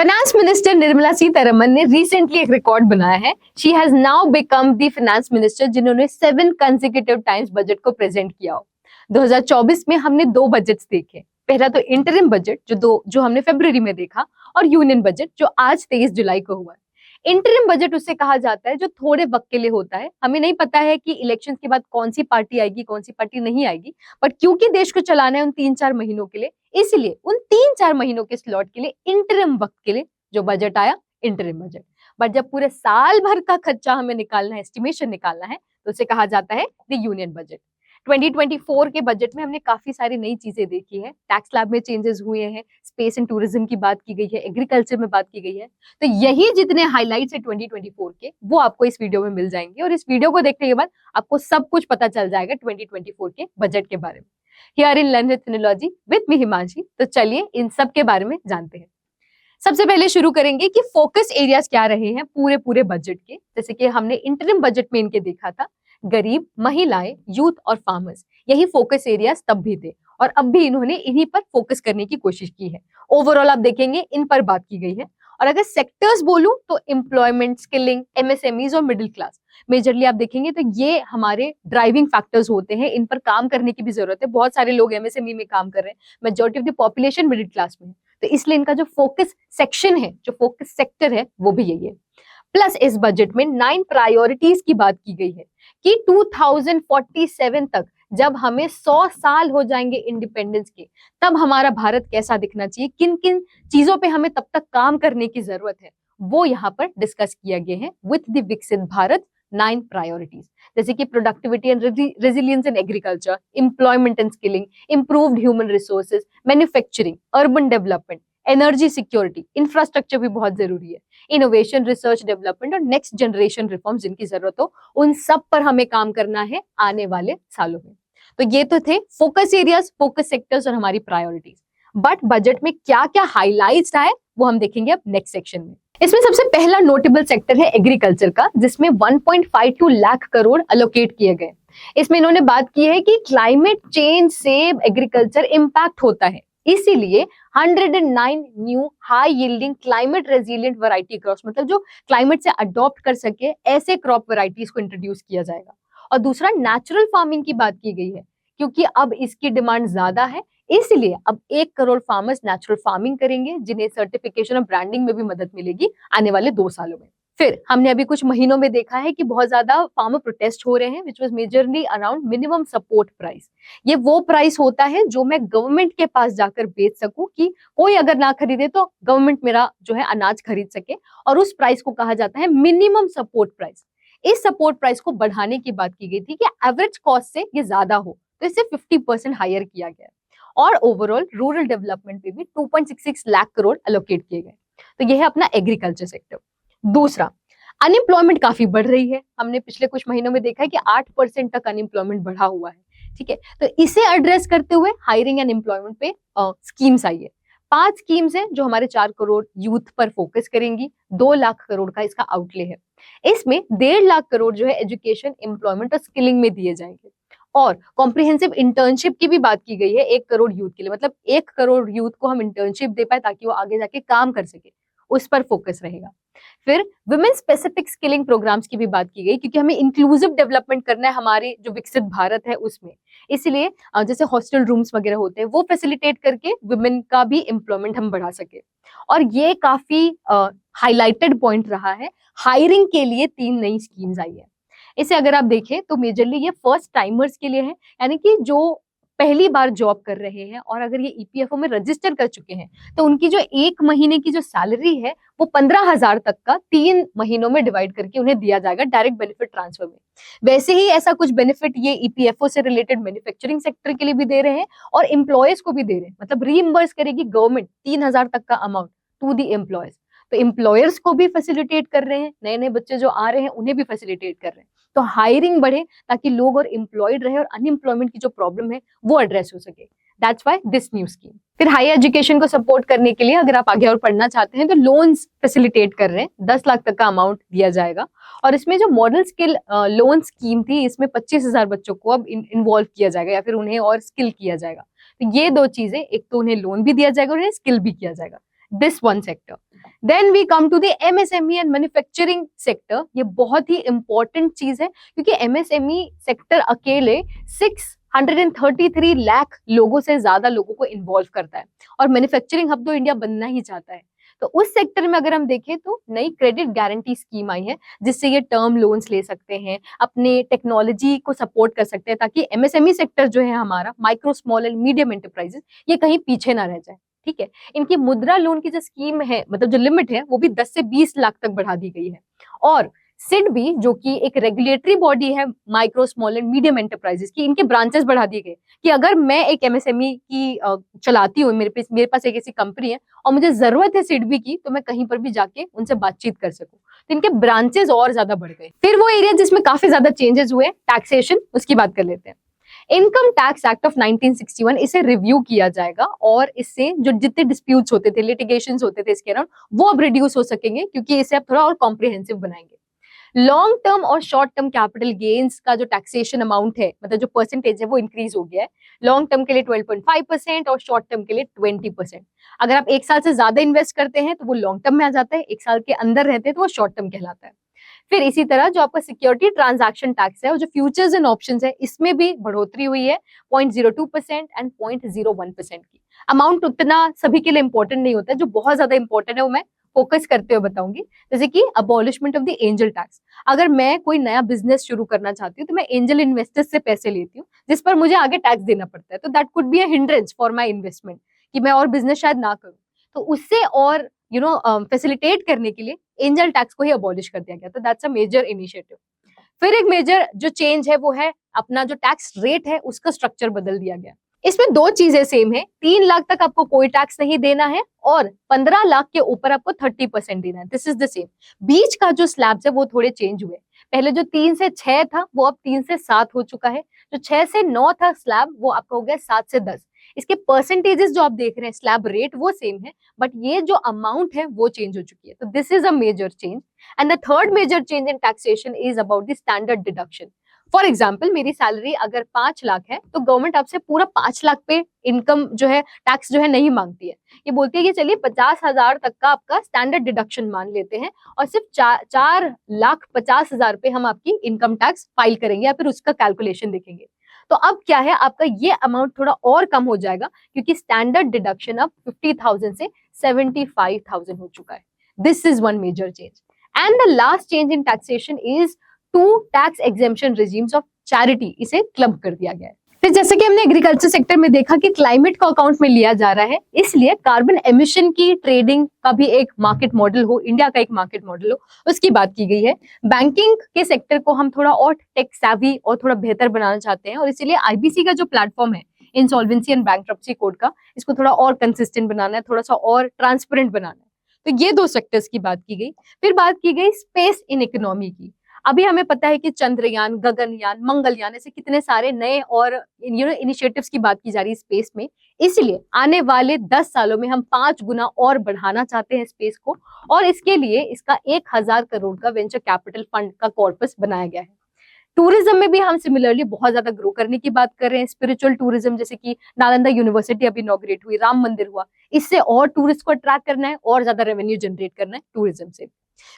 Finance minister Nirmala Sitharaman ने recently एक record बनाया है। She has now become the finance minister जिन्होंने 7 कंसेक्यूटिव टाइम्स बजट को प्रेजेंट किया हो। 2024 में हमने 2 बजट्स देखे। पहला तो इंटरिम बजट जो हमने फरवरी में देखा, और यूनियन बजट जो आज 23 जुलाई को हुआ है। इंटरिम बजट उससे कहा जाता है जो थोड़े वक्त के लिए होता है। हमें नहीं पता है कि इलेक्शन के बाद कौन सी पार्टी आएगी, कौन सी पार्टी नहीं आएगी, बट क्योंकि देश को चलाना है उन 3-4 महीनों के लिए, इसलिए उन 3-4 महीनों के स्लॉट के लिए इंटरिम वक्त के लिए जो बजट आया, इंटरिम बजट। बट जब पूरे साल भर का खर्चा हमें निकालना है, एस्टिमेशन निकालना है, तो उसे कहा जाता है द यूनियन बजट। 2024 के बजट में हमने काफी सारी नई चीजें देखी है। टैक्स स्लैब में चेंजेस हुए हैं, स्पेस एंड टूरिज्म की बात की गई है, एग्रीकल्चर में बात की गई है। तो यही जितने हाइलाइट्स है 2024 के, वो आपको इस वीडियो में मिल जाएंगे, और इस वीडियो को देखने के बाद आपको सब कुछ पता चल जाएगा 2024 के बजट के बारे में। Here in learn with Finology with me Himanshi. तो चलिए इन सब के बारे में जानते हैं। सबसे पहले शुरू करेंगे कि फोकस एरियाज क्या रहे हैं पूरे बजट के। जैसे कि हमने इंटरिम बजट में इनके देखा था, गरीब, महिलाएं, यूथ और फार्मर्स, यही फोकस एरियाज तब भी थे, और अब भी इन्होंने इन्हीं पर फोकस करने की कोशिश की है। ओवरऑल आप देखेंगे इन पर बात की गई है। और अगर सेक्टर्स बोलूं तो एम्प्लॉयमेंट, स्किलिंग, एमएसएमईज और मिडिल क्लास मेजरली आप देखेंगे तो ये हमारे ड्राइविंग फैक्टर्स होते हैं। इन पर काम करने की भी जरूरत है। बहुत सारे लोग एमएसएमई में काम कर रहे हैं, majority of the population middle class में है, तो इसलिए इनका जो फोकस सेक्शन है, जो फोकस सेक्टर है, वो भी यही है। प्लस इस बजट में 9 प्रायोरिटीज की बात की गई है कि 2047 तक जब हमें 100 साल हो जाएंगे इंडिपेंडेंस के, तब हमारा भारत कैसा दिखना चाहिए, किन किन चीजों पे हमें तब तक काम करने की जरूरत है, वो यहाँ पर डिस्कस किया गया है विथ द विकसित भारत 9 प्रायोरिटीज। जैसे कि productivity and resilience in agriculture, employment and skilling, improved human resources, manufacturing, urban development, energy security, infrastructure भी बहुत जरूरी है, इनोवेशन, रिसर्च डेवलपमेंट और नेक्स्ट जनरेशन रिफॉर्म्स जिनकी जरूरत हो, उन सब पर हमें काम करना है आने वाले सालों में। तो ये तो थे फोकस एरियाज, फोकस सेक्टर्स और हमारी प्रायोरिटीज। बट बजट में क्या क्या हाइलाइट्स आए वो हम देखेंगे अब नेक्स्ट सेक्शन में। इसमें सबसे पहला नोटेबल सेक्टर है एग्रीकल्चर का, जिसमें 1.52 लाख करोड़ अलोकेट किए गए। इसमें इन्होंने बात की है कि क्लाइमेट चेंज से एग्रीकल्चर इंपैक्ट होता है, इसीलिए 109 new high yielding climate resilient variety crops, मतलब जो क्लाइमेट से अडॉप्ट कर सके ऐसे क्रॉप वैरायटीज को इंट्रोड्यूस किया जाएगा। और दूसरा नेचुरल फार्मिंग की बात की गई है, क्योंकि अब इसकी डिमांड ज्यादा है, इसलिए अब 1 करोड़ फार्मर्स नेचुरल फार्मिंग करेंगे, जिन्हें सर्टिफिकेशन और ब्रांडिंग में भी मदद मिलेगी आने वाले 2 सालों में। फिर हमने अभी कुछ महीनों में देखा है कि बहुत ज्यादा फार्मर प्रोटेस्ट हो रहे हैं, which was majorly around minimum support price. ये वो प्राइस होता है जो मैं गवर्नमेंट के पास जाकर बेच सकूं, कि कोई अगर ना खरीदे तो गवर्नमेंट मेरा जो है अनाज खरीद सके, और उस प्राइस को कहा जाता है मिनिमम सपोर्ट प्राइस। इस सपोर्ट प्राइस को बढ़ाने की बात की गई थी कि एवरेज कॉस्ट से ये ज्यादा हो, तो इसे 50% हायर किया गया। और ओवरऑल रूरल डेवलपमेंट पे भी 2.66 लाख करोड़ अलोकेट किए गए। तो यह है अपना एग्रीकल्चर सेक्टर। दूसरा, अनएम्प्लॉयमेंट काफी बढ़ रही है। हमने पिछले कुछ महीनों में देखा है कि 8% तक अनएम्प्लॉयमेंट बढ़ा हुआ है, ठीक है। तो इसे एड्रेस करते हुए हायरिंग एंड एम्प्लॉयमेंट पे स्कीम्स आई है। 5 स्कीम्स हैं जो हमारे 4 करोड़ यूथ पर फोकस करेंगी। 2 लाख करोड़ का इसका आउटले है। इसमें 1.5 लाख करोड़ जो है एजुकेशन, एम्प्लॉयमेंट और स्किलिंग में दिए जाएंगे। और कॉम्प्रिहेंसिव इंटर्नशिप की भी बात की गई है 1 करोड़ यूथ के लिए, मतलब 1 करोड़ यूथ को हम इंटर्नशिप दे पाए ताकि वो आगे जाके काम कर सके, उस पर फोकस रहेगा। फिर वुमेन स्पेसिफिक स्किलिंग प्रोग्राम्स की भी बात की गई, क्योंकि हमें इंक्लूसिव डेवलपमेंट करना है हमारे जो विकसित भारत है उसमें। इसलिए जैसे हॉस्टल रूम्स वगैरह होते हैं, वो फैसिलिटेट करके वुमेन का भी एम्प्लॉयमेंट हम बढ़ा सके। और ये काफी हाईलाइटेड पॉइंट रहा है। हायरिंग के लिए 3 नई स्कीम्स आई है। इसे अगर आप देखें तो मेजरली ये फर्स्ट टाइमर्स के लिए है, यानी कि जो पहली बार जॉब कर रहे हैं और अगर ये ईपीएफओ में रजिस्टर कर चुके हैं, तो उनकी जो 1 महीने की जो सैलरी है वो 15,000 तक का 3 महीनों में डिवाइड करके उन्हें दिया जाएगा डायरेक्ट बेनिफिट ट्रांसफर में। वैसे ही ऐसा कुछ बेनिफिट ये ईपीएफओ से रिलेटेड मैन्युफैक्चरिंग सेक्टर के लिए भी दे रहे हैं और एम्प्लॉयज को भी दे रहे हैं, मतलब रीइंबर्स करेगी गवर्नमेंट 3,000 तक का अमाउंट टू दी एम्प्लॉयज। तो एम्प्लॉयर्स को भी फैसिलिटेट कर रहे हैं, नए नए बच्चे जो आ रहे हैं उन्हें भी फैसिलिटेट कर रहे हैं। तो हायरिंग बढ़े ताकि लोग और एम्प्लॉयड रहे और अनएम्प्लॉयमेंट की जो प्रॉब्लम है वो एड्रेस हो सके। That's why this new scheme. फिर हायर एजुकेशन को सपोर्ट करने के लिए अगर आप आगे और पढ़ना चाहते हैं तो लोन्स फैसिलिटेट कर रहे हैं, 10 लाख तक का अमाउंट दिया जाएगा। और इसमें जो मॉडल स्किल लोन स्कीम थी, इसमें 25,000 बच्चों को अब इन्वॉल्व किया जाएगा या फिर उन्हें और स्किल किया जाएगा। तो ये 2 चीजें, एक तो उन्हें लोन भी दिया जाएगा और उन्हें स्किल भी किया जाएगा। This one sector. Then we come to the MSME and manufacturing sector. ये बहुत ही इंपॉर्टेंट चीज है क्योंकि एमएसएमई सेक्टर अकेले 633 लाख लोगों से ज्यादा लोगों को इन्वॉल्व करता है और मैन्युफैक्चरिंग हब तो इंडिया बनना ही चाहता है। तो उस सेक्टर में अगर हम देखें तो नई क्रेडिट गारंटी स्कीम आई है जिससे ये टर्म लोन्स ले सकते हैं, अपने टेक्नोलॉजी को सपोर्ट कर सकते हैं ताकि एमएसएमई सेक्टर जो है हमारा, micro small and medium enterprises, ये कहीं पीछे ना रह जाए। ठीक है, इनकी मुद्रा लोन की जो स्कीम है, मतलब जो लिमिट है, वो भी 10 से 20 लाख तक बढ़ा दी गई है। और सिडबी जो कि एक रेगुलेटरी बॉडी है micro small and medium enterprises की, इनके ब्रांचेस बढ़ा दिए गए कि अगर मैं एक एमएसएमई की चलाती हूँ, मेरे पास एक ऐसी कंपनी है और मुझे जरूरत है सिडबी की, तो मैं कहीं पर भी जाके उनसे बातचीत कर सकूं। तो इनके ब्रांचेस और ज्यादा बढ़ गए। फिर वो एरिया जिसमें काफी ज्यादा चेंजेस हुए, टैक्सेशन, उसकी बात कर लेते हैं। इनकम टैक्स एक्ट ऑफ 1961, इसे रिव्यू किया जाएगा और इससे जो जितने डिस्प्यूट्स होते थे, लिटिगेशंस होते थे इसके अराउंड, वो अब रिड्यूस हो सकेंगे क्योंकि इसे अब थोड़ा और कॉम्प्रिहेंसिव बनाएंगे। लॉन्ग टर्म और शॉर्ट टर्म कैपिटल गेन्स का जो टैक्सेशन अमाउंट है, मतलब जो परसेंटेज है, वो इंक्रीज हो गया है। लॉन्ग टर्म के लिए 12.5% और शॉर्ट टर्म के लिए 20%। अगर आप एक साल से ज्यादा इन्वेस्ट करते हैं तो वो लॉन्ग टर्म में आ जाता है, एक साल के अंदर रहते हैं तो वो शॉर्ट टर्म कहलाता है। फिर इसी तरह जो आपका सिक्योरिटी ट्रांजैक्शन टैक्स है और जो फ्यूचर्स एंड ऑप्शंस है, इसमें भी बढ़ोतरी हुई है 0.02% एंड 0.01% की। अमाउंट उतना सभी के लिए इंपॉर्टेंट नहीं होता है, जो बहुत ज्यादा इंपॉर्टेंट है वो मैं फोकस करते हुए बताऊंगी। जैसे कि abolishment of the angel tax. अगर मैं कोई नया बिजनेस शुरू करना चाहती हूँ तो मैं एंजल इन्वेस्टर्स से पैसे लेती हूँ जिस पर मुझे आगे टैक्स देना पड़ता है, तो that could be a hindrance for my investment कि मैं और बिजनेस शायद ना करूँ। तो उससे और फैसिलिटेट करने के लिए एंजल टैक्स को ही अबॉलिश कर दिया गया। तो दैट्स अ मेजर इनिशिएटिव। फिर एक मेजर जो चेंज है वो है अपना जो टैक्स रेट है उसका स्ट्रक्चर बदल दिया गया। इसमें दो चीजें सेम है, 3 लाख तक आपको कोई टैक्स नहीं देना है और 15 लाख के ऊपर आपको 30% देना है। This is the same. बीच का जो स्लैब्स है वो थोड़े चेंज हुए। पहले जो 3 से 6 था वो अब 3 से 7 हो चुका है। जो 6 से 9 था स्लैब, वो आपका हो गया 7 से 10। इसके परसेंटेजेस जो आप देख रहे हैं, स्लैब रेट वो सेम है, बट ये जो अमाउंट है वो चेंज हो चुकी है। तो this is a major change. And the third major change in taxation is about the standard deduction. For example, मेरी सैलरी अगर 5 लाख है तो गवर्नमेंट आपसे पूरा 5 लाख पे इनकम जो है, टैक्स जो है नहीं मांगती है। ये बोलती है कि चलिए 50,000 तक का आपका स्टैंडर्ड डिडक्शन मान लेते हैं और सिर्फ 4,50,000 पे हम आपकी इनकम टैक्स फाइल करेंगे या फिर उसका कैलकुलेशन देखेंगे। तो अब क्या है, आपका ये अमाउंट थोड़ा और कम हो जाएगा क्योंकि स्टैंडर्ड डिडक्शन अब 50,000 से 75,000 हो चुका है। This is one major change. And the last change in taxation is two tax exemption regimes of charity, इसे क्लब कर दिया गया है। फिर जैसे कि हमने एग्रीकल्चर सेक्टर में देखा कि क्लाइमेट को अकाउंट में लिया जा रहा है, इसलिए कार्बन एमिशन की ट्रेडिंग का भी एक मार्केट मॉडल हो, इंडिया का एक मार्केट मॉडल हो, उसकी बात की गई है। बैंकिंग के सेक्टर को हम थोड़ा और टेक सैवी और थोड़ा बेहतर बनाना चाहते हैं और इसीलिए आईबीसी का जो प्लेटफॉर्म है, इंसॉल्वेंसी एंड बैंक्रप्सी कोड का, इसको थोड़ा और कंसिस्टेंट बनाना है, थोड़ा सा और ट्रांसपेरेंट बनाना है। तो ये दो सेक्टर्स की बात की गई। फिर बात की गई स्पेस इन इकोनॉमी की। अभी हमें पता है कि चंद्रयान, गगनयान, मंगलयान, ऐसे कितने सारे नए और इनिशिएटिव्स की बात की जा रही है स्पेस में। इसलिए आने वाले 10 सालों में हम 5 गुना और बढ़ाना चाहते हैं स्पेस को और इसके लिए इसका 1,000 करोड़ का वेंचर कैपिटल फंड का कॉर्पस बनाया गया है। टूरिज्म में भी हम सिमिलरली बहुत ज्यादा ग्रो करने की बात कर रहे हैं। स्पिरिचुअल टूरिज्म, जैसे कि नालंदा यूनिवर्सिटी अभी इनॉग्रेट हुई, राम मंदिर हुआ, इससे और टूरिस्ट को अट्रैक्ट करना है और ज्यादा रेवेन्यू जनरेट करना है टूरिज्म से।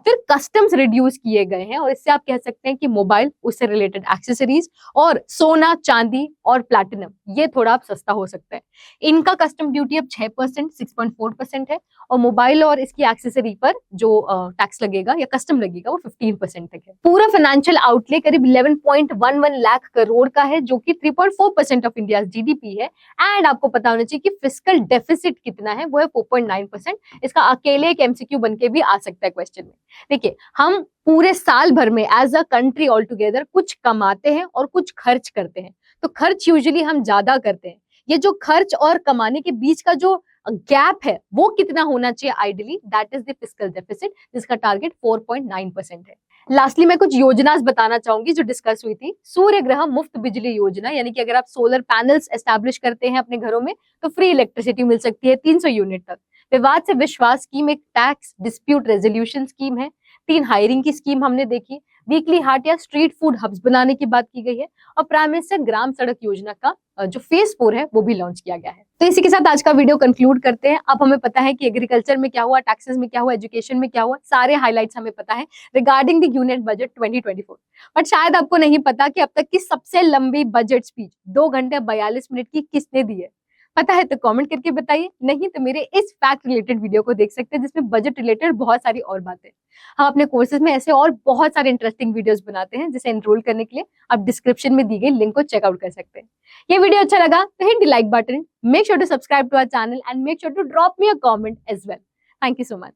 फिर कस्टम्स रिड्यूस किए गए हैं और इससे आप कह सकते हैं कि मोबाइल, उससे रिलेटेड एक्सेसरीज और सोना, चांदी और प्लैटिनम, ये थोड़ा आप सस्ता हो सकता है। इनका कस्टम ड्यूटी अब 6%, 6.4% है और मोबाइल और इसकी एक्सेसरी पर जो टैक्स लगेगा या कस्टम लगेगा वो 15% तक है। पूरा फाइनेंशियल आउटले करीब 11.11 लाख करोड़ का है, जो कि 3.4% ऑफ इंडिया जीडीपी है। एंड आपको पता होना चाहिए कि फिस्कल डेफिसिट कितना है, वो है 4.9%। इसका अकेले एक एमसीक्यू बन के भी आ सकता है क्वेश्चन में। देखिए, हम पूरे साल भर में as a country all together कुछ कमाते हैं और कुछ खर्च करते हैं। तो खर्च यूजुअली हम ज्यादा करते हैं। ये जो खर्च और कमाने के बीच का जो गैप है वो कितना होना चाहिए ideally, that is the fiscal deficit, जिसका टारगेट 4.9% है। लास्टली मैं कुछ योजनाएं बताना चाहूंगी जो डिस्कस हुई थी। सूर्य ग्रह मुफ्त बिजली योजना, यानी कि अगर आप सोलर पैनल्स एस्टैब्लिश करते हैं अपने घरों में तो फ्री इलेक्ट्रिसिटी मिल सकती है 300 यूनिट तक। विवाद से विश्वास स्कीम एक टैक्स डिस्प्यूट रेजोल्यूशन स्कीम है। 3 हायरिंग की स्कीम हमने देखी। वीकली हाट या स्ट्रीट फूड हब्स बनाने की बात की गई है और प्राइम मिनिस्टर ग्राम सड़क योजना का जो फेज 4 है वो भी लॉन्च किया गया है। तो इसी के साथ आज का वीडियो कंक्लूड करते हैं। अब हमें पता है कि एग्रीकल्चर में क्या हुआ, टैक्सेस में क्या हुआ, एजुकेशन में क्या हुआ, सारे हाइलाइट्स हमें पता है regarding the union budget 2024। But शायद आपको नहीं पता कि अब तक की सबसे लंबी बजट स्पीच 2 घंटे 42 मिनट की किसने दी है। पता है तो कमेंट करके बताइए, नहीं तो मेरे इस फैक्ट रिलेटेड वीडियो को देख सकते हैं जिसमें बजट रिलेटेड बहुत सारी और बातें। हम अपने कोर्सेज में ऐसे और बहुत सारे इंटरेस्टिंग वीडियोस बनाते हैं, जिसे एनरोल करने के लिए आप डिस्क्रिप्शन में दी गई लिंक को चेकआउट कर सकते हैं। ये वीडियो अच्छा लगा तो hit the like button, make sure to subscribe to our channel and make sure to drop me a comment as well. Thank you so much.